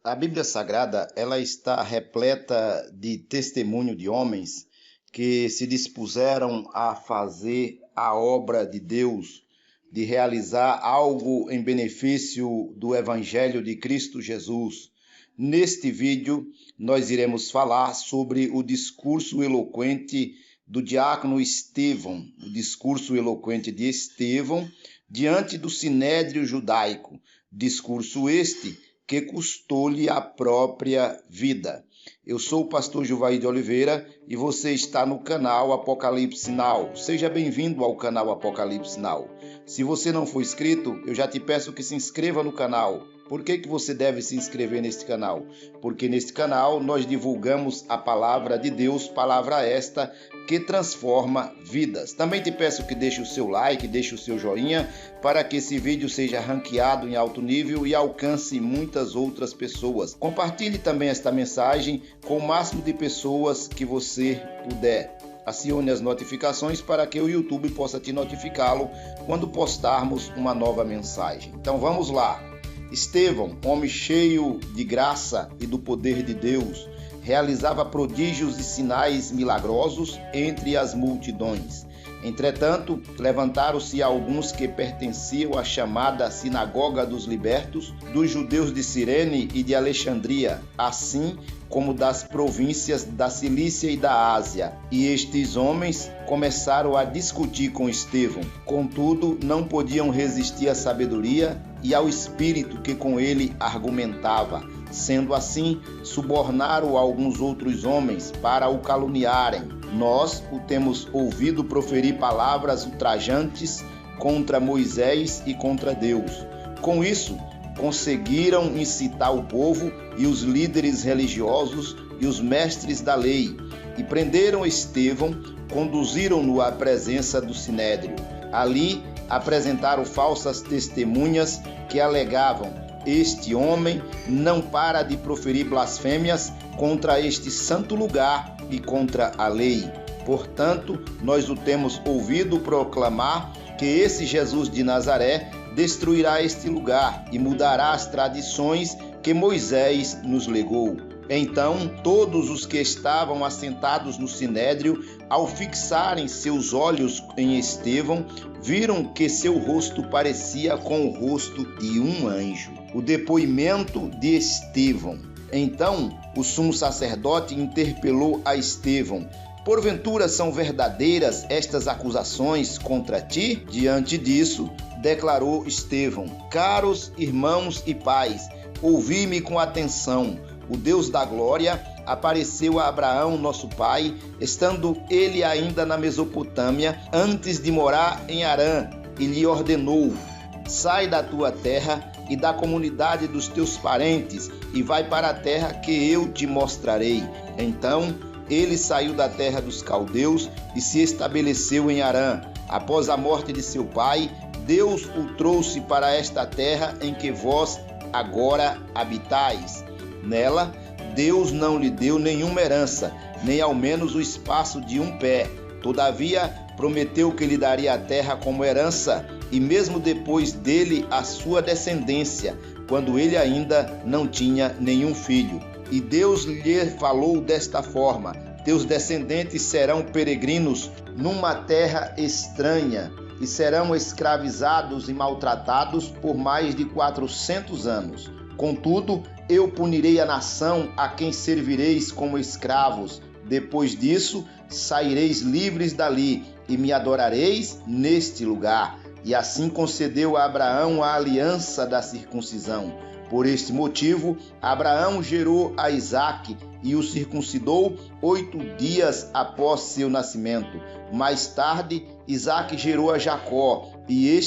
A Bíblia Sagrada, ela está repleta de testemunho de homens que se dispuseram a fazer a obra de Deus, de realizar algo em benefício do Evangelho de Cristo Jesus. Neste vídeo, nós iremos falar sobre o discurso eloquente do diácono Estevão, o discurso eloquente de Estevão diante do sinédrio judaico, discurso este que custou-lhe a própria vida. Eu sou o pastor Gilvair de Oliveira e você está no canal Apocalipse Now. Seja bem-vindo ao canal Apocalipse Now. Se você não for inscrito, eu já te peço que se inscreva no canal. Por que você deve se inscrever neste canal? Porque neste canal nós divulgamos a palavra de Deus, palavra esta que transforma vidas. Também te peço que deixe o seu like, deixe o seu joinha, para que esse vídeo seja ranqueado em alto nível e alcance muitas outras pessoas. Compartilhe também esta mensagem com o máximo de pessoas que você puder. Acione as notificações para que o YouTube possa te notificá-lo quando postarmos uma nova mensagem. Então vamos lá. Estevão, homem cheio de graça e do poder de Deus, realizava prodígios e sinais milagrosos entre as multidões. Entretanto, levantaram-se alguns que pertenciam à chamada Sinagoga dos Libertos, dos judeus de Cirene e de Alexandria, assim como das províncias da Cilícia e da Ásia. E estes homens começaram a discutir com Estevão. Contudo, não podiam resistir à sabedoria e ao espírito que com ele argumentava. Sendo assim, subornaram alguns outros homens para o caluniarem. Nós o temos ouvido proferir palavras ultrajantes contra Moisés e contra Deus. Com isso, conseguiram incitar o povo e os líderes religiosos e os mestres da lei, e prenderam Estevão, conduziram-no à presença do sinédrio. Ali apresentaram falsas testemunhas que alegavam: este homem não para de proferir blasfêmias contra este santo lugar e contra a lei. Portanto, nós o temos ouvido proclamar que esse Jesus de Nazaré destruirá este lugar e mudará as tradições que Moisés nos legou. Então, todos os que estavam assentados no sinédrio, ao fixarem seus olhos em Estevão, viram que seu rosto parecia com o rosto de um anjo. O depoimento de Estevão. Então, o sumo sacerdote interpelou a Estevão: porventura são verdadeiras estas acusações contra ti? Diante disso, declarou Estevão: caros irmãos e pais, ouvi-me com atenção. O Deus da glória apareceu a Abraão, nosso pai, estando ele ainda na Mesopotâmia, antes de morar em Harã, e lhe ordenou: sai da tua terra e da comunidade dos teus parentes, e vai para a terra que eu te mostrarei. Então, ele saiu da terra dos caldeus e se estabeleceu em Harã. Após a morte de seu pai, Deus o trouxe para esta terra em que vós agora habitais. Nela, Deus não lhe deu nenhuma herança, nem ao menos o espaço de um pé. Todavia, prometeu que lhe daria a terra como herança, e mesmo depois dele a sua descendência, quando ele ainda não tinha nenhum filho. E Deus lhe falou desta forma: teus descendentes serão peregrinos numa terra estranha, e serão escravizados e maltratados por mais de 400 anos. Contudo, eu punirei a nação a quem servireis como escravos. Depois disso, saireis livres dali e me adorareis neste lugar. E assim concedeu a Abraão a aliança da circuncisão. Por este motivo, Abraão gerou a Isaque e o circuncidou 8 dias após seu nascimento. Mais tarde, Isaque gerou a Jacó e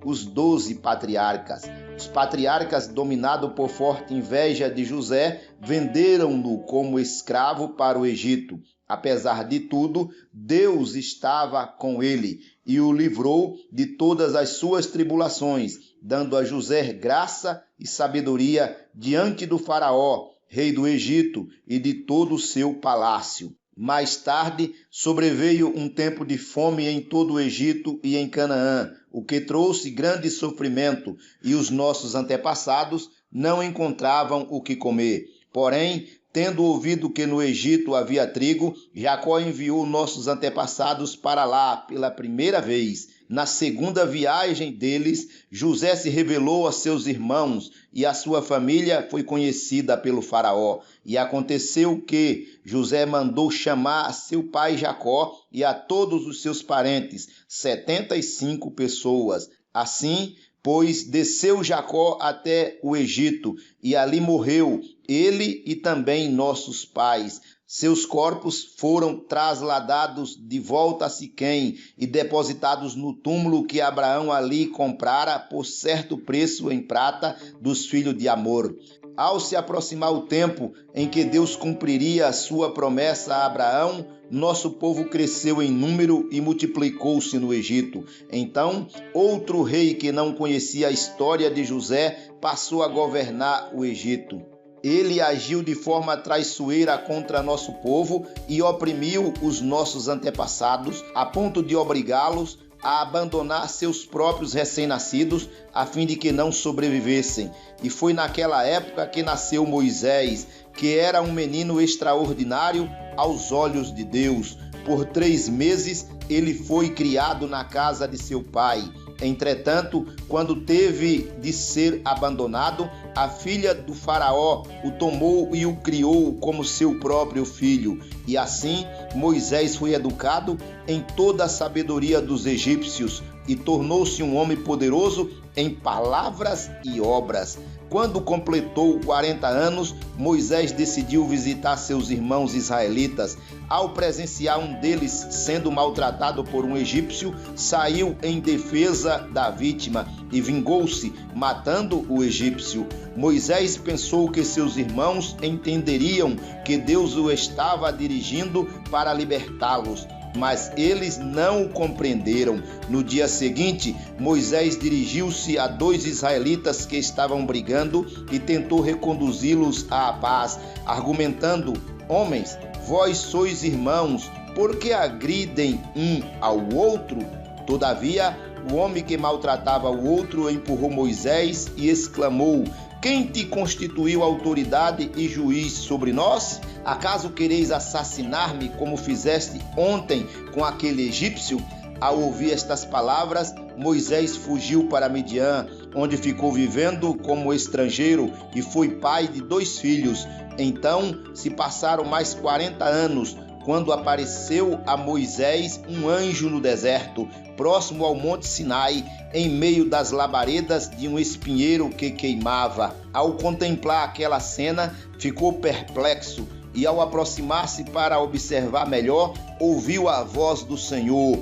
os 12 patriarcas. Os patriarcas, dominados por forte inveja de José, venderam-no como escravo para o Egito. Apesar de tudo, Deus estava com ele e o livrou de todas as suas tribulações, dando a José graça e sabedoria diante do faraó, rei do Egito, e de todo o seu palácio. Mais tarde, sobreveio um tempo de fome em todo o Egito e em Canaã, o que trouxe grande sofrimento, e os nossos antepassados não encontravam o que comer. Porém, tendo ouvido que no Egito havia trigo, Jacó enviou nossos antepassados para lá pela primeira vez. Na segunda viagem deles, José se revelou a seus irmãos e a sua família foi conhecida pelo faraó. E aconteceu que José mandou chamar a seu pai Jacó e a todos os seus parentes, 75 pessoas. Assim, pois desceu Jacó até o Egito e ali morreu, ele e também nossos pais. Seus corpos foram trasladados de volta a Siquém e depositados no túmulo que Abraão ali comprara por certo preço em prata dos filhos de Amor. Ao se aproximar o tempo em que Deus cumpriria a sua promessa a Abraão, nosso povo cresceu em número e multiplicou-se no Egito. Então, outro rei que não conhecia a história de José passou a governar o Egito. Ele agiu de forma traiçoeira contra nosso povo e oprimiu os nossos antepassados, a ponto de obrigá-los a abandonar seus próprios recém-nascidos, a fim de que não sobrevivessem. E foi naquela época que nasceu Moisés, que era um menino extraordinário aos olhos de Deus. Por 3 meses ele foi criado na casa de seu pai. Entretanto, quando teve de ser abandonado, a filha do faraó o tomou e o criou como seu próprio filho. E assim Moisés foi educado em toda a sabedoria dos egípcios e tornou-se um homem poderoso em palavras e obras. Quando completou 40 anos, Moisés decidiu visitar seus irmãos israelitas. Ao presenciar um deles sendo maltratado por um egípcio, saiu em defesa da vítima e vingou-se, matando o egípcio. Moisés pensou que seus irmãos entenderiam que Deus o estava dirigindo para libertá-los, mas eles não o compreenderam. No dia seguinte, Moisés dirigiu-se a 2 israelitas que estavam brigando e tentou reconduzi-los à paz, argumentando: homens, vós sois irmãos, por que agridem um ao outro? Todavia, o homem que maltratava o outro empurrou Moisés e exclamou: quem te constituiu autoridade e juiz sobre nós? Acaso quereis assassinar-me como fizeste ontem com aquele egípcio? Ao ouvir estas palavras, Moisés fugiu para Midian, onde ficou vivendo como estrangeiro e foi pai de 2 filhos. Então se passaram mais 40 anos, quando apareceu a Moisés um anjo no deserto, próximo ao Monte Sinai, em meio das labaredas de um espinheiro que queimava. Ao contemplar aquela cena, ficou perplexo e, ao aproximar-se para observar melhor, ouviu a voz do Senhor: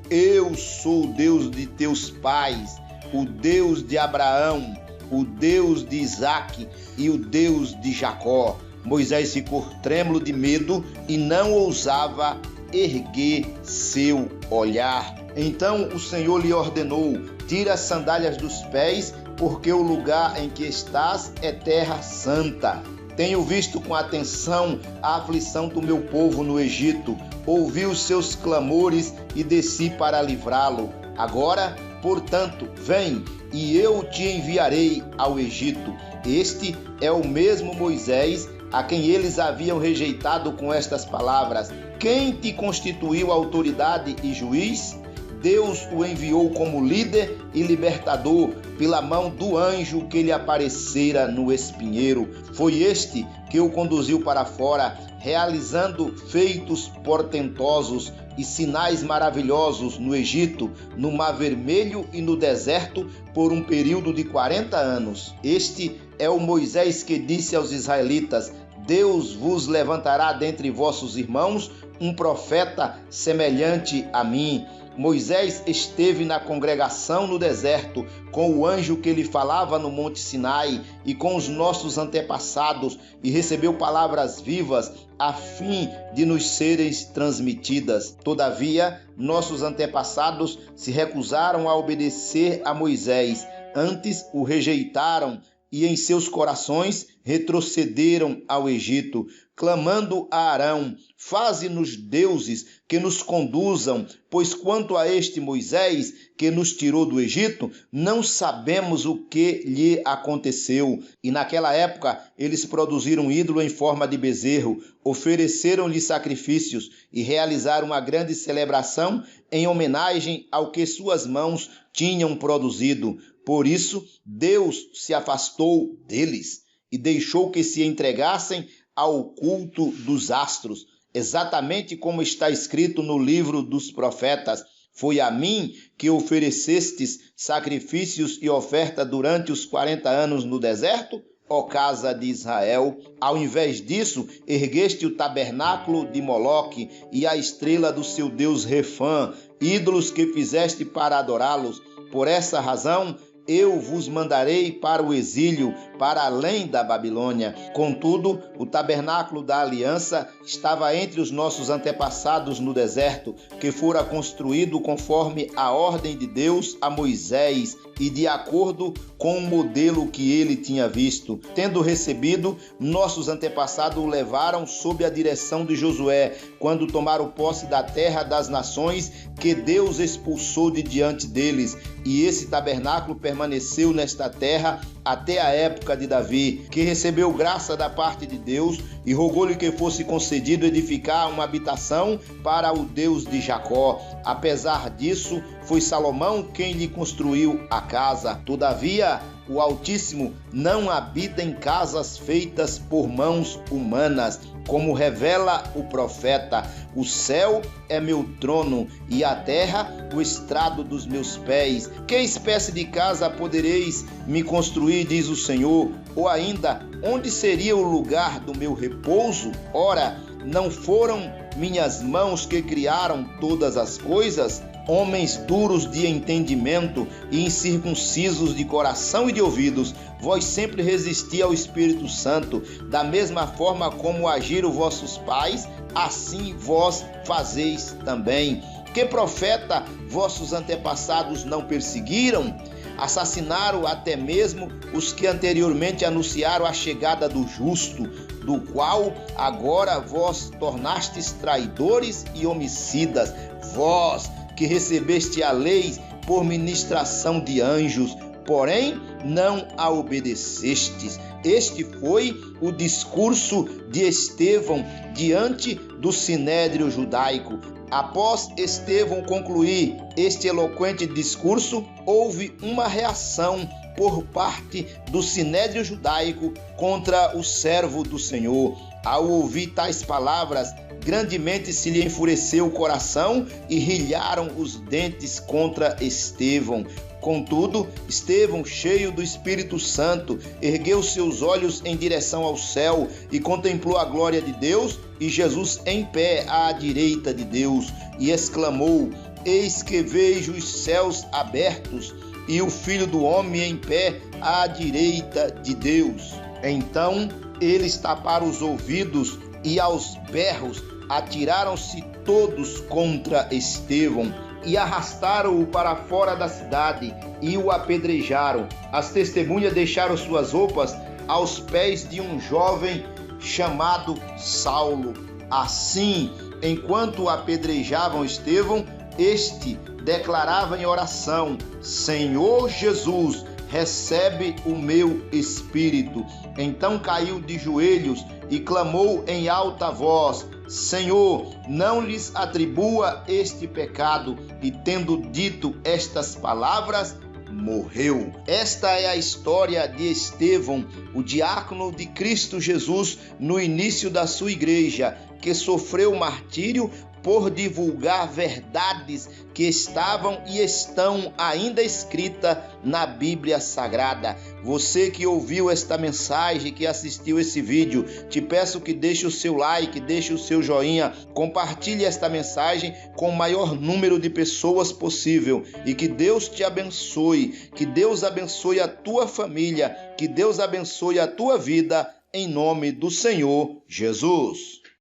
eu sou o Deus de teus pais, o Deus de Abraão, o Deus de Isaque e o Deus de Jacó. Moisés ficou trêmulo de medo e não ousava erguer seu olhar. Então o Senhor lhe ordenou: tira as sandálias dos pés, porque o lugar em que estás é terra santa. Tenho visto com atenção a aflição do meu povo no Egito, ouvi os seus clamores e desci para livrá-lo. Agora, portanto, vem e eu te enviarei ao Egito. Este é o mesmo Moisés a quem eles haviam rejeitado com estas palavras: quem te constituiu autoridade e juiz? Deus o enviou como líder e libertador pela mão do anjo que lhe aparecera no espinheiro. Foi este que o conduziu para fora, realizando feitos portentosos e sinais maravilhosos no Egito, no Mar Vermelho e no deserto por um período de 40 anos. Este é o Moisés que disse aos israelitas: Deus vos levantará dentre vossos irmãos um profeta semelhante a mim. Moisés esteve na congregação no deserto, com o anjo que lhe falava no Monte Sinai e com os nossos antepassados, e recebeu palavras vivas a fim de nos serem transmitidas. Todavia, nossos antepassados se recusaram a obedecer a Moisés, antes o rejeitaram e em seus corações retrocederam ao Egito, clamando a Arão: faze-nos deuses que nos conduzam, pois quanto a este Moisés que nos tirou do Egito, não sabemos o que lhe aconteceu. E naquela época eles produziram um ídolo em forma de bezerro, ofereceram-lhe sacrifícios e realizaram uma grande celebração em homenagem ao que suas mãos tinham produzido. Por isso, Deus se afastou deles e deixou que se entregassem ao culto dos astros, exatamente como está escrito no livro dos profetas: foi a mim que oferecestes sacrifícios e oferta durante os 40 anos no deserto, ó casa de Israel. Ao invés disso, ergueste o tabernáculo de Moloque e a estrela do seu deus Refã, ídolos que fizeste para adorá-los. Por essa razão, eu vos mandarei para o exílio, para além da Babilônia. Contudo, o tabernáculo da aliança estava entre os nossos antepassados no deserto, que fora construído conforme a ordem de Deus a Moisés e de acordo com o modelo que ele tinha visto. Tendo recebido, nossos antepassados o levaram sob a direção de Josué, quando tomaram posse da terra das nações que Deus expulsou de diante deles. E esse tabernáculo permaneceu nesta terra até a época de Davi, que recebeu graça da parte de Deus e rogou-lhe que fosse concedido edificar uma habitação para o Deus de Jacó. Apesar disso, foi Salomão quem lhe construiu a casa. Todavia, o Altíssimo não habita em casas feitas por mãos humanas, como revela o profeta: o céu é meu trono e a terra o estrado dos meus pés. Que espécie de casa podereis me construir, diz o Senhor? Ou ainda, onde seria o lugar do meu repouso? Ora, não foram minhas mãos que criaram todas as coisas? Homens duros de entendimento e incircuncisos de coração e de ouvidos, vós sempre resisti ao Espírito Santo, da mesma forma como agiram vossos pais, assim vós fazeis também. Que profeta vossos antepassados não perseguiram? Assassinaram até mesmo os que anteriormente anunciaram a chegada do justo, do qual agora vós tornastes traidores e homicidas, vós que recebeste a lei por ministração de anjos, porém não a obedecestes. Este foi o discurso de Estevão diante do sinédrio judaico. Após Estevão concluir este eloquente discurso, houve uma reação por parte do sinédrio judaico contra o servo do Senhor. Ao ouvir tais palavras, grandemente se lhe enfureceu o coração e rilharam os dentes contra Estevão. Contudo, Estevão, cheio do Espírito Santo, ergueu seus olhos em direção ao céu e contemplou a glória de Deus e Jesus em pé à direita de Deus, e exclamou: eis que vejo os céus abertos e o Filho do Homem em pé à direita de Deus. Então eles taparam os ouvidos e aos berros atiraram-se todos contra Estevão e arrastaram-o para fora da cidade e o apedrejaram. As testemunhas deixaram suas roupas aos pés de um jovem chamado Saulo. Assim, enquanto apedrejavam Estevão, este declarava em oração: Senhor Jesus, recebe o meu espírito. Então caiu de joelhos e clamou em alta voz: Senhor, não lhes atribua este pecado. E tendo dito estas palavras, morreu. Esta é a história de Estevão, o diácono de Cristo Jesus no início da sua igreja, que sofreu martírio por divulgar verdades que estavam e estão ainda escritas na Bíblia Sagrada. Você que ouviu esta mensagem, que assistiu esse vídeo, te peço que deixe o seu like, deixe o seu joinha, compartilhe esta mensagem com o maior número de pessoas possível e que Deus te abençoe, que Deus abençoe a tua família, que Deus abençoe a tua vida, em nome do Senhor Jesus.